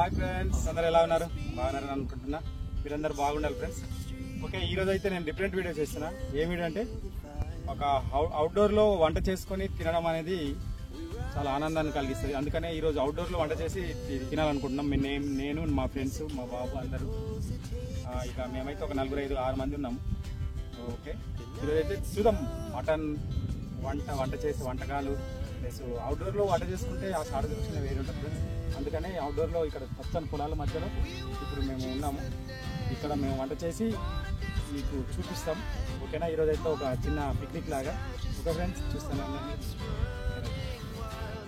Hi friends, అందరు ఎలా ఉన్నారు? బాగున్నారని అనుకుంటున్నా. మీరందరూ బాగుండాలి ఫ్రెండ్స్. ఓకే, ఈరోజు అయితే నేను డిఫరెంట్ వీడియో చేస్తున్నా. ఏ వీడియో అంటే ఒక అవుట్డోర్లో వంట చేసుకొని తినడం అనేది చాలా ఆనందాన్ని కలిగిస్తుంది. అందుకనే ఈరోజు అవుట్డోర్లో వంట చేసి తినాలనుకుంటున్నాం. నేను మా ఫ్రెండ్స్, మా బాబు అందరూ. ఇక మేమైతే ఒక 4-5-6 మంది ఉన్నాము. ఓకే, ఈరోజైతే చూద్దాం మటన్ వంట చేసే వంటకాలు ప్లస్ అవుట్డోర్లో వంట చేసుకుంటే ఆ సాటిస్ఫాక్షన్ వేరే ఉంటుంది ఫ్రెండ్స్. అందుకనే అవుట్డోర్లో ఇక్కడ పచ్చని పొలాల మధ్యలో ఇప్పుడు మేము ఉన్నాము. ఇక్కడ మేము వంట చేసి మీకు చూపిస్తాం. ఓకేనా? ఈరోజు అయితే ఒక చిన్న పిక్నిక్ లాగా. ఓకే ఫ్రెండ్స్, చూస్తాను.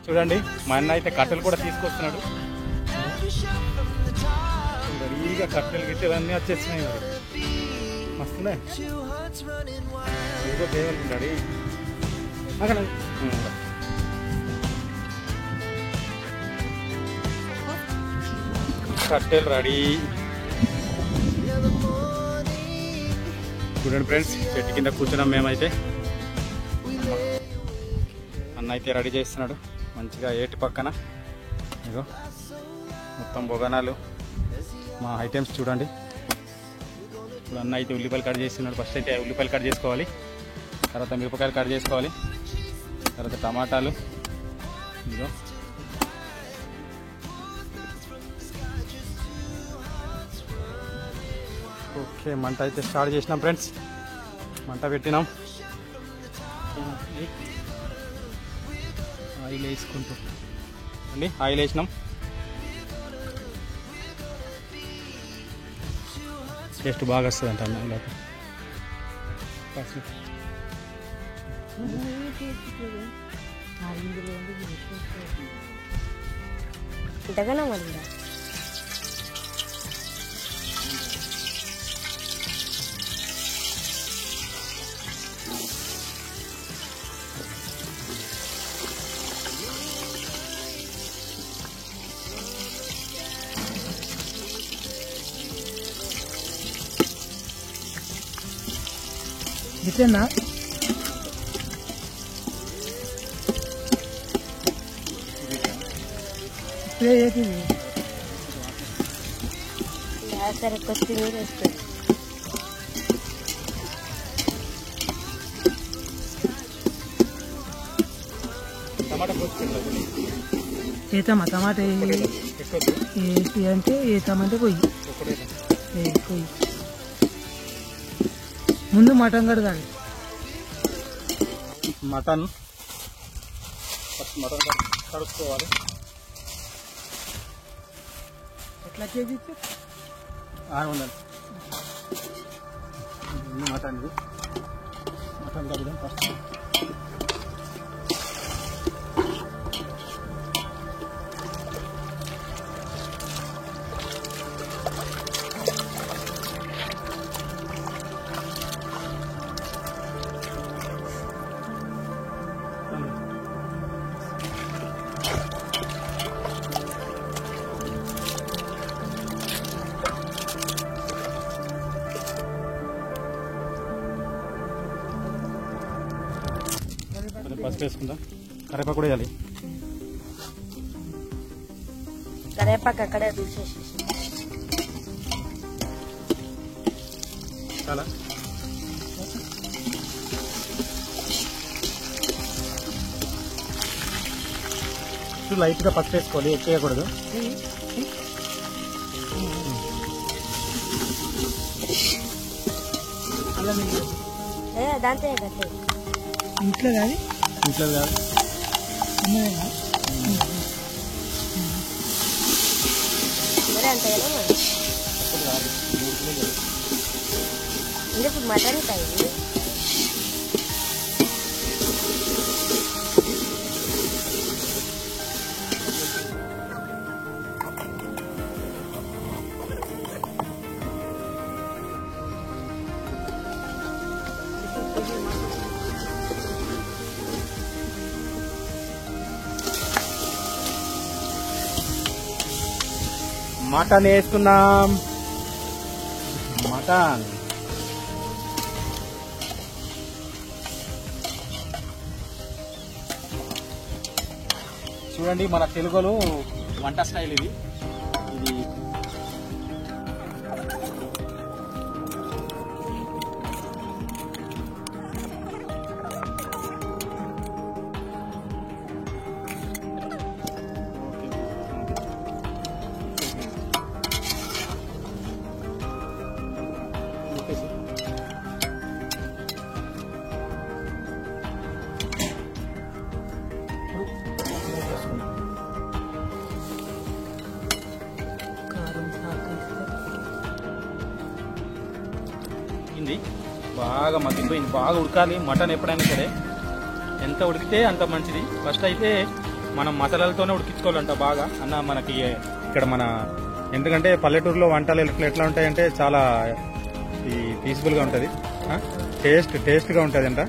చూడండి, మా అన్న అయితే కట్టెలు కూడా తీసుకొస్తున్నాడు. రెడీగా కట్టెలు గిట్టెలు అన్నీ వచ్చేస్తున్నాయి. మరి మస్తున్నాయి. ఏదో చేయగలుగుతాడు అక్కడ. కట్టెలు రెడీ. చూడండి ఫ్రెండ్స్, చెట్టు కింద కూర్చున్నాం మేమైతే. అన్న అయితే రెడీ చేస్తున్నాడు మంచిగా ఏటి పక్కన. ఇగో మొత్తం బొగనాలు, మా ఐటమ్స్ చూడండి. ఇప్పుడు అన్న అయితే ఉల్లిపాయలు కట్ చేస్తున్నాడు. ఫస్ట్ అయితే ఉల్లిపాయలు కట్ చేసుకోవాలి, తర్వాత మిరపకాయలు కట్ చేసుకోవాలి, తర్వాత టమాటాలు. ఇదిగో ఓకే, మంట అయితే స్టార్ట్ చేసినాం ఫ్రెండ్స్. మంట పెట్టినాం. ఆయిల్ వేసుకుంటూ అండి, ఆయిల్ వేసినాం. టేస్ట్ బాగా వస్తుంది అంట అన్న. ఇంతగానో మరి ఇట్లా ఇప్పుడే చేసింది. సరే, కొత్తిమీర వేస్తుంది. టమాటా ఏతమ్మా టమాటా అంటే ఏతామంటే పొయ్యి పొయ్యి. ముందు మటన్ కడగాలి. మటన్ ఫస్ట్ మటన్ కడుక్కోవాలి. ఎట్లా కేజీ 600 మటన్. ఇది మటన్ కడుగుదాం ఫస్ట్. ఫస్ట్ వేసుకుందాం. కరివేపాకు కూడా వేయాలి. కరివేపాకు అక్కడే తీసేసి చాలా లైట్గా పసుపు వేసుకోవాలి, ఎక్కువ వేయకూడదు. దాంతో కట్టే ఇంట్లో కాదు, ఇంట్లో కాదు. మరి అంతేనా? ఇప్పుడు మటన్ కాయ మటన్ వేసుకున్నాం. మటన్ చూడండి, మన తెలుగులో వంట స్టైల్ ఇది. ఇది బాగా మగ్గిపోయింది. బాగా ఉడకాలి మటన్ ఎప్పుడైనా సరే, ఎంత ఉడికితే అంత మంచిది. ఫస్ట్ అయితే మనం మసాలాలతోనే ఉడికించుకోవాలంట బాగా అన్న. మనకి ఇక్కడ మన ఎందుకంటే పల్లెటూరులో వంటలు ఎట్లా ఉంటాయంటే చాలా పీస్ఫుల్గా ఉంటుంది, టేస్ట్గా ఉంటుంది అంట.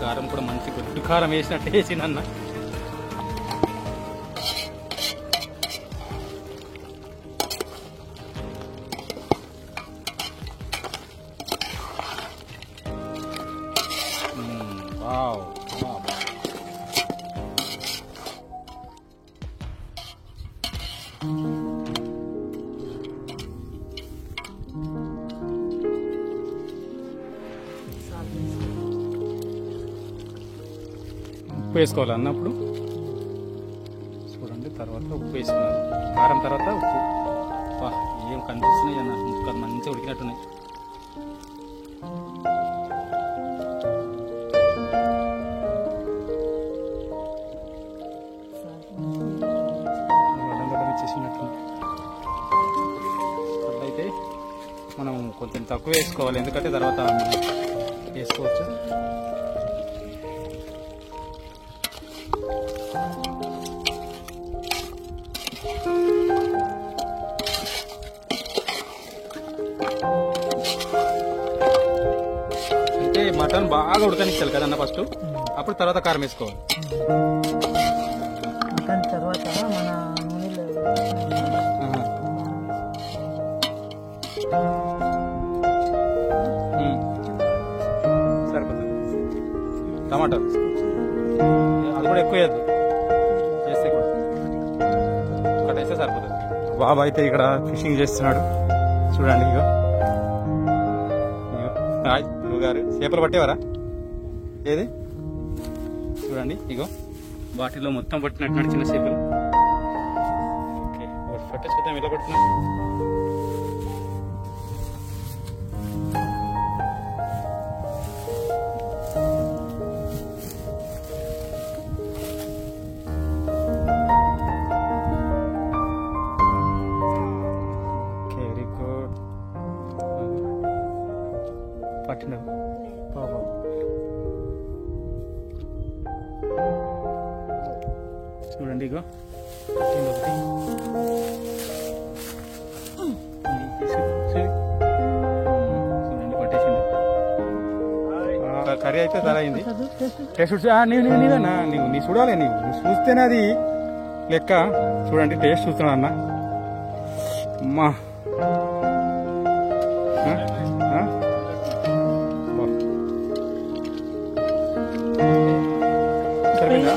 కారం కూడా మంచి గుడ్డు కారం వేసినట్టు వేసిందన్న. వావ్ ఉప్పు వేసుకోవాలి అన్నప్పుడు చూడండి. తర్వాత ఉప్పు వేసుకున్నాను, కారం తర్వాత ఉప్పు. వా ఏం కనిపిస్తున్నాయి అన్న, ముక్కలు మంచిగా ఉడికినట్టున్నాయి. అట్లయితే మనం కొంచెం తక్కువ వేసుకోవాలి, ఎందుకంటే తర్వాత వేసుకోవచ్చు. అంటే మటన్ బాగా ఉడకనిచ్చాలి కదన్న ఫస్ట్, అప్పుడు తర్వాత కారం వేసుకోవాలి. మటన్ తర్వాత మన నూనెలో సరిపోతుంది. టమాటా అది కూడా ఎక్కువ వేయద్దు, చేస్తే కూడా ఒకటి వేస్తే సరిపోతుంది. బాబా అయితే ఇక్కడ ఫిషింగ్ చేస్తున్నాడు చూడండి. ఇగో గురువు గారు చేపలు పట్టేవారా? ఏది చూడండి, ఇగో వాటిలో మొత్తం పట్టినట్టు చిన్న చేపలు. ఓకే పట్టే చూద్దాం ఎలా పడుతున్నా. Very good. పట్టిన బాబా చూడండి, ఇగో పట్టింది ఒకటి. చూడండి పట్టేసింది. కర్రీ అయితే ధర అయింది. టేస్ట్ నీవేనా? నీ చూడాలి, నువ్వు చూస్తేనే అది లెక్క. చూడండి టేస్ట్ చూస్తున్నా అన్న. అమ్మా సరిపోయిందా?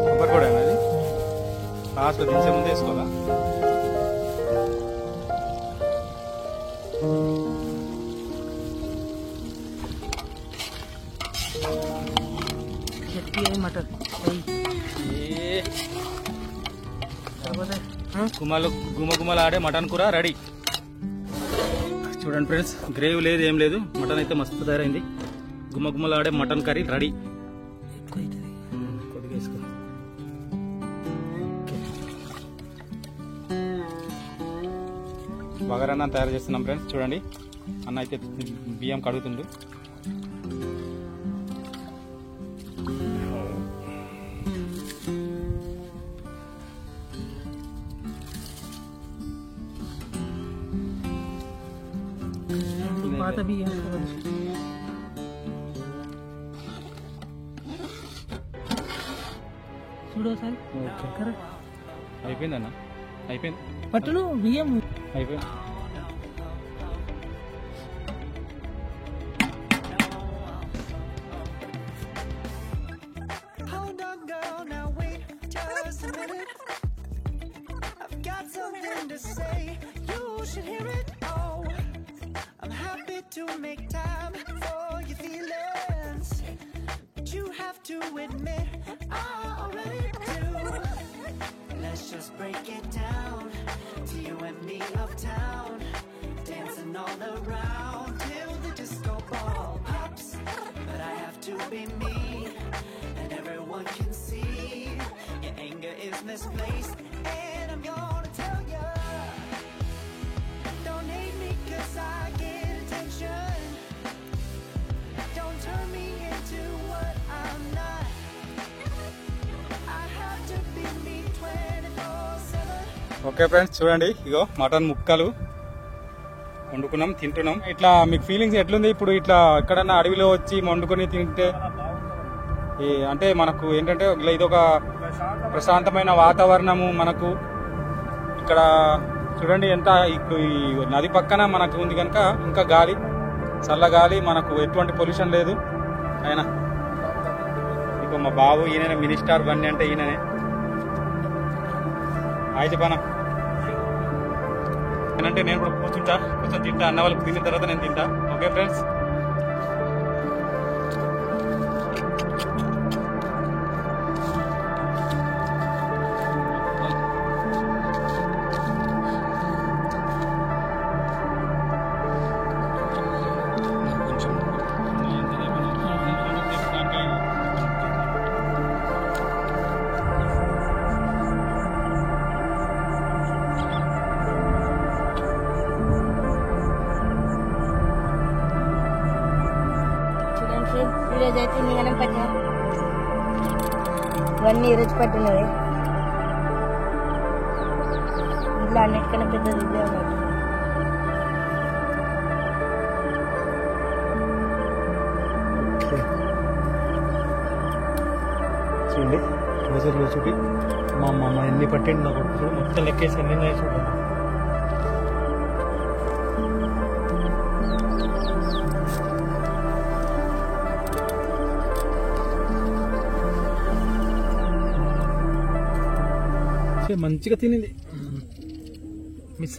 కొబ్బరి కూడా అది లాస్ట్ దించే ముందు వేసుకోవాలా? మటన్ గుమగుమలాడే మటన్ కూర రెడీ. చూడండి ఫ్రెండ్స్, గ్రేవీ లేదు ఏం లేదు, మటన్ అయితే మస్తు తయారైంది. గుమగుమలాడే మటన్ కర్రీ రెడీ. కొద్దిగా వేసుకో. బగారన్నం తయారు చేస్తున్నాం ఫ్రెండ్స్. చూడండి అన్న అయితే బియ్యం కడుగుతుండు. పాత బియ్యం చూడు ఒకసారి. అయిపోయింది అన్న, అయిపోయింది. పట్టును బియ్యం అయిపోయింది. To make time for your feelings, but you have to admit I already do. Let's just break it down to you and me uptown, dancing all around. me, and everyone can see your anger is misplaced. And I'm gonna tell ya, don't hate me 'cause I get attention. Don't turn me into what I'm not. I have to be me 24/7. Okay friends, చూడండి ఇగో mutton ముక్కలు వండుకున్నాం, తింటున్నాం. ఇట్లా మీకు feelings ఎట్లుంది ఇప్పుడు? ఇట్లా ఎక్కడన్నా అడవిలో వచ్చి వండుకొని తింటే అంటే మనకు ఏంటంటే ఇది ఒక ప్రశాంతమైన వాతావరణము. మనకు ఇక్కడ చూడండి ఎంత ఇప్పుడు ఈ నది పక్కన మనకు ఉంది కనుక ఇంకా గాలి, చల్లగాలి, మనకు ఎటువంటి పొల్యూషన్ లేదు. అయినా ఇక మా బాబు ఈయన మినిస్టర్ బండి అంటే ఈయననే. హాయ్ చెప్పానా అంటే నేను కూడా కూర్చొని తింటా. అన్న వాళ్ళకి తిన్న తర్వాత నేను తింటా. ఓకే ఫ్రెండ్స్, ఈరోజు అయితే నీగనం పట్టిన ఇవన్నీ ఈరోజు పట్టినవి. ఇంట్లో అన్నిటికన్నా పెద్దది ఇదే అన్నమాట. చూడండి రోజుల్లో చూపి మా అమ్మ ఎన్ని పట్టిండి నా కొడుకు మొత్తం లెక్కేసి ఎన్ని ఉన్నాయి చూడండి. మంచిగా తినింది మిస్